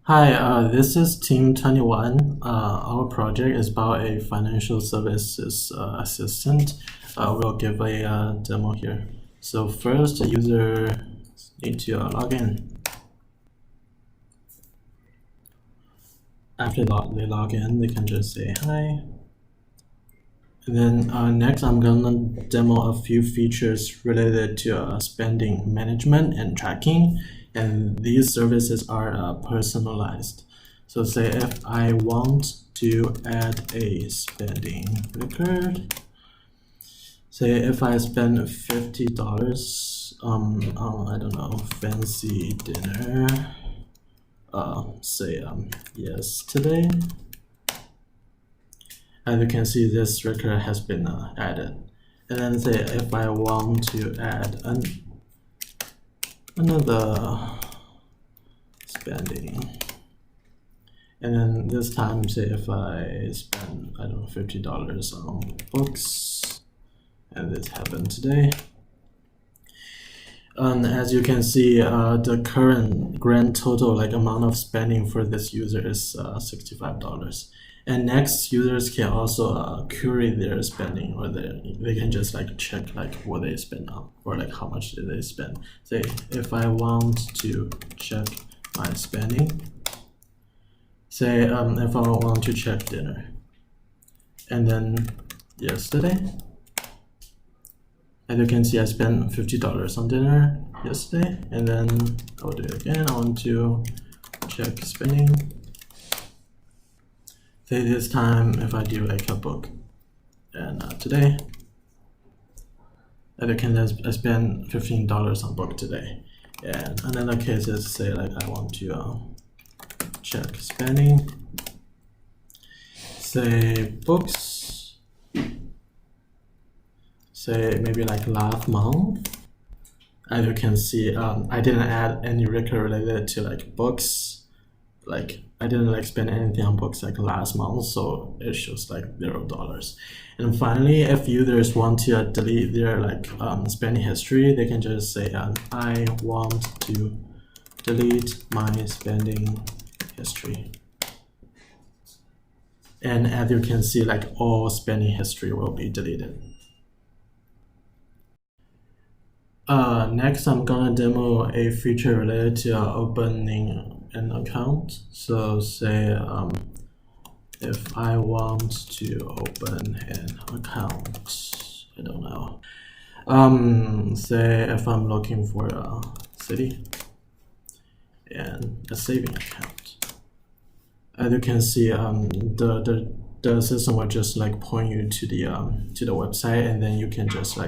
Hi, this is Team 21. Our project is about a financial services assistant. We'll give a demo here. So first, the user needs to log in. After they log in, they can just say hi. And then next, I'm gonna demo a few features related to spending management and tracking. And these services are personalized. So say if I want to add a spending record, say if I spend $50 on, I don't know, fancy dinner, say yesterday, as you can see, this record has been added. And then say if I want to add another spending, and then this time say if I spend, I don't know, $50 on books, and this happened today. And as you can see, the current grand total amount of spending for this user is $65. And next, users can also query their spending, or they can just check what they spend on, or how much did they spend. Say if I want to check my spending, say if I want to check dinner, and then yesterday, as you can see, I spent $50 on dinner yesterday, and then I'll do it again. I want to check spending. Say this time if I do a book, and today, as you can, I spend $15 on book today. And another case is say I want to check spending. Say books. Say maybe last month. As you can see, I didn't add any record related to books. I didn't spend anything on books last month, so it shows $0. And finally, if users want to delete their spending history, they can just say I want to delete my spending history. And as you can see, all spending history will be deleted. Next, I'm gonna demo a feature related to opening an account. So say if I want to open an account, I don't know. Say if I'm looking for a city and a saving account. As you can see, the system will just point you to the website, and then you can just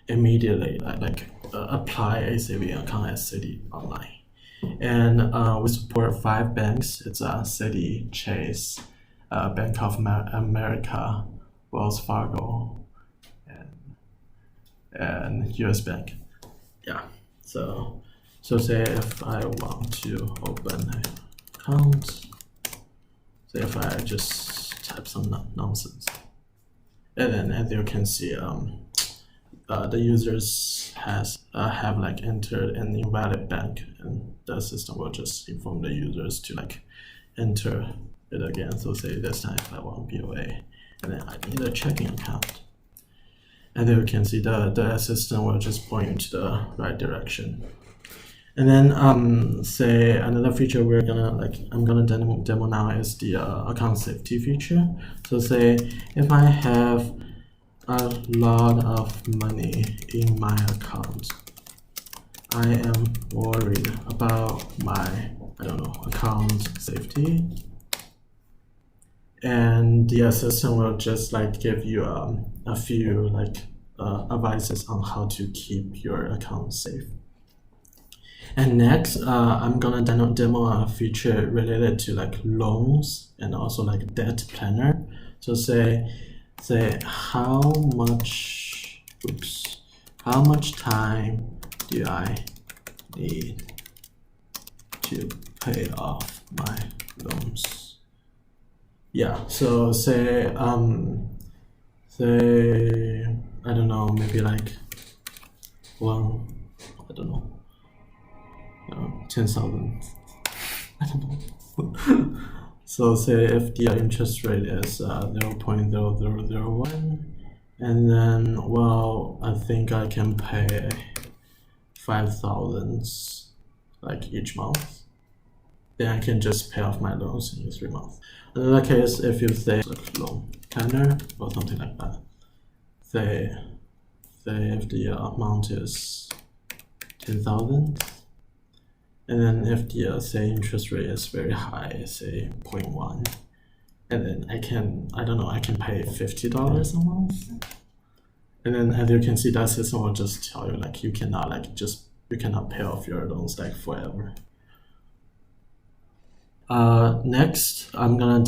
immediately apply a saving account at Citi online. And we support 5 banks. It's Citi, Chase, Bank of America, Wells Fargo, and US Bank. Yeah. So say if I want to open an account, say if I just type some nonsense, and then as you can see, the users have entered an invalid bank, and the system will just inform the users to enter it again. So say this time if I want BOA, and then I need a checking account, and then you can see the assistant will just point you to the right direction. And then say another feature I'm gonna demo now is the account safety feature. So say if I have a lot of money in my account, I am worried about my, I don't know, account safety, and the assistant will just give you a few advices on how to keep your account safe. And next, I'm gonna demo a feature related to loans and also debt planner. So say how much time do I need to pay off my loans? Yeah. So say I don't know, maybe one, I don't know, 10,000. I don't know. So say if the interest rate is 0.0001, and then, well, I think I can pay 5,000 like each month. Then I can just pay off my loans in 3 months. Another case, if you say like loan tenor or something like that, say if the amount is 10,000, and then if the say interest rate is very high, say 0.1, and then I can pay $50 a month. And then as you can see, that system will just tell you like you cannot pay off your loans like forever. Next, I'm gonna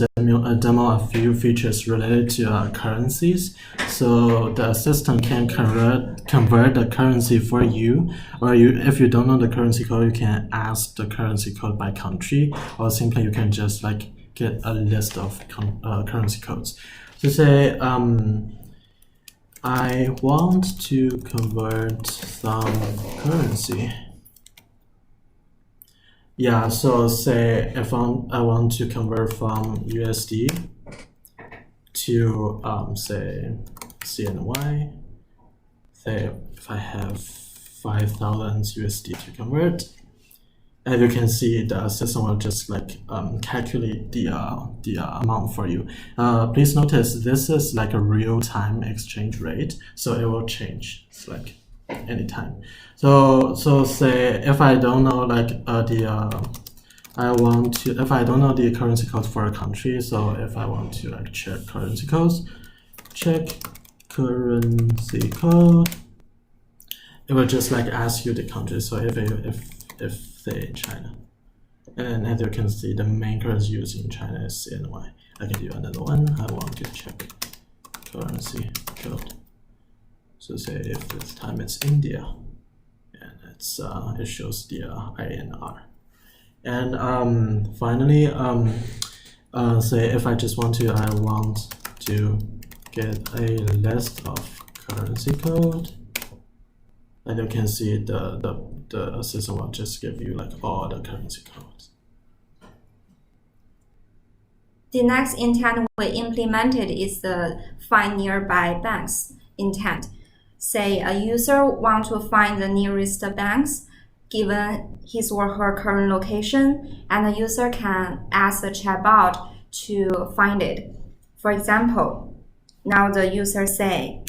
demo a few features related to currencies. So the system can convert the currency for you, or if you don't know the currency code, you can ask the currency code by country, or simply you can just like get a list of currency codes. So say I want to convert some currency. Yeah, so say if I want to convert from USD to say CNY, say if I have 5,000 USD to convert, as you can see, the system will just like calculate the amount for you. Please notice this is like a real-time exchange rate, so it will change. It's like anytime. So say if I don't know like if I don't know the currency code for a country, so if I want to like check currency codes, check currency code, it will just like ask you the country. So if say China, and as you can see, the main currency used in China is CNY. I can do another one. I want to check currency code. So say if this time it's India, and it shows the INR. And finally, say if I want to get a list of currency code, and you can see the system will just give you like all the currency codes. The next intent we implemented is the find nearby banks intent. Say a user wants to find the nearest banks given his or her current location, and the user can ask the chatbot to find it. For example, now the user say,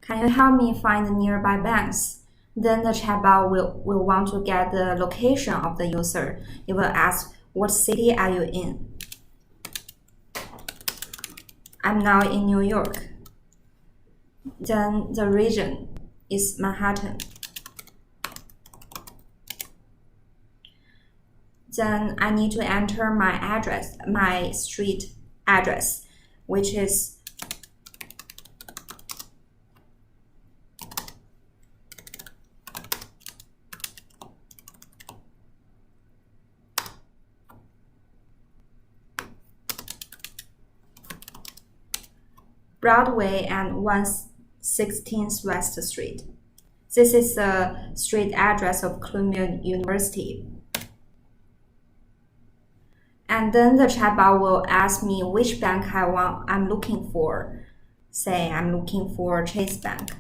"Can you help me find the nearby banks?" Then the chatbot will want to get the location of the user. It will ask, "What city are you in?" I'm now in New York. Then the region is Manhattan. Then I need to enter my street address, which is Broadway and 116th West Street. This is the street address of Qimeng University. And then the chatbot will ask me which bank I'm looking for. Say I'm looking for Chase Bank.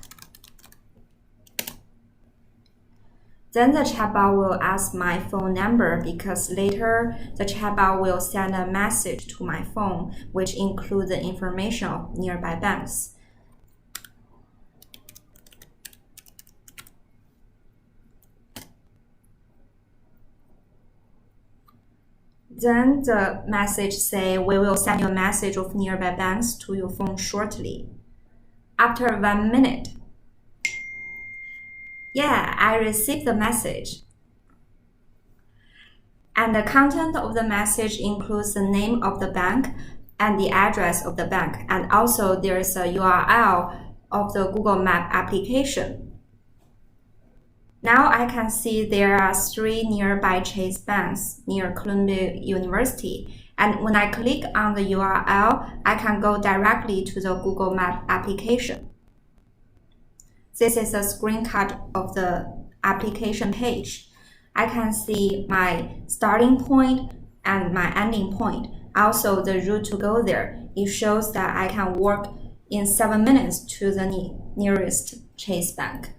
Then the chatbot will ask my phone number because later the chatbot will send a message to my phone which includes the information of nearby banks. Then the message say, "We will send you a message of nearby banks to your phone shortly." After 1 minute, yeah, I received the message. And the content of the message includes the name of the bank and the address of the bank. And also there's a URL of the Google Map application. Now I can see there are 3 nearby Chase banks near Columbia University. And when I click on the URL, I can go directly to the Google Map application. This is a screenshot of the application page. I can see my starting point and my ending point, also the route to go there. It shows that I can walk in 7 minutes to the nearest Chase Bank.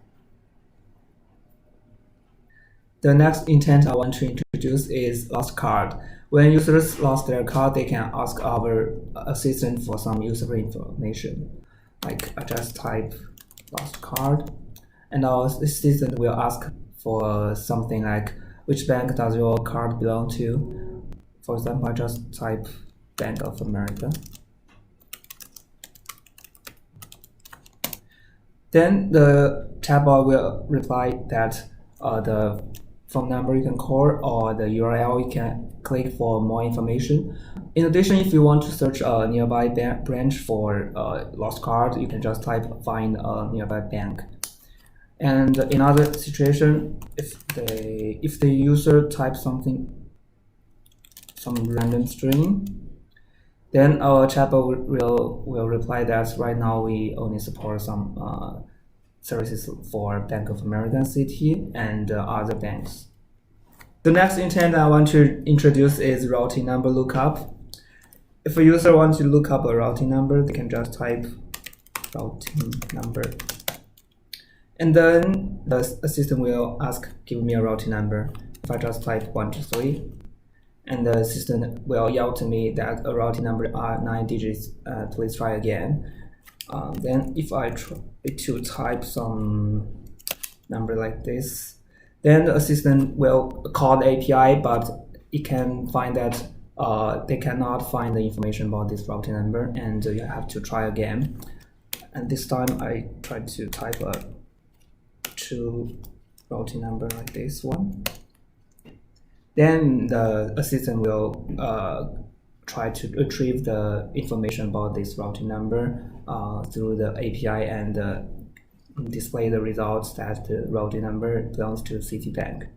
The next intent I want to introduce is lost card. When users lost their card, they can ask our assistant for some user information. Like I just type lost card, and our assistant will ask for something like which bank does your card belong to. For example, I just type Bank of America. Then the chatbot will reply that the phone number you can call or the URL you can click for more information. In addition, if you want to search a nearby branch for lost card, you can just type find a nearby bank. And in other situation, if the user types some random string, then our chatbot will reply that right now we only support some services for Bank of America City and other banks. The next intent I want to introduce is routing number lookup. If a user wants to look up a routing number, they can just type routing number. And then the assistant will ask, give me a routing number. If I just type 123, and the assistant will yell to me that a routing number are 9 digits, please try again. Then if I try to type some number like this, then the assistant will call the API, but it can find that they cannot find the information about this routing number, and you have to try again. And this time I tried to type a true routing number like this one. Then the assistant will try to retrieve the information about this routing number through the API and display the results that the routing number belongs to Citibank.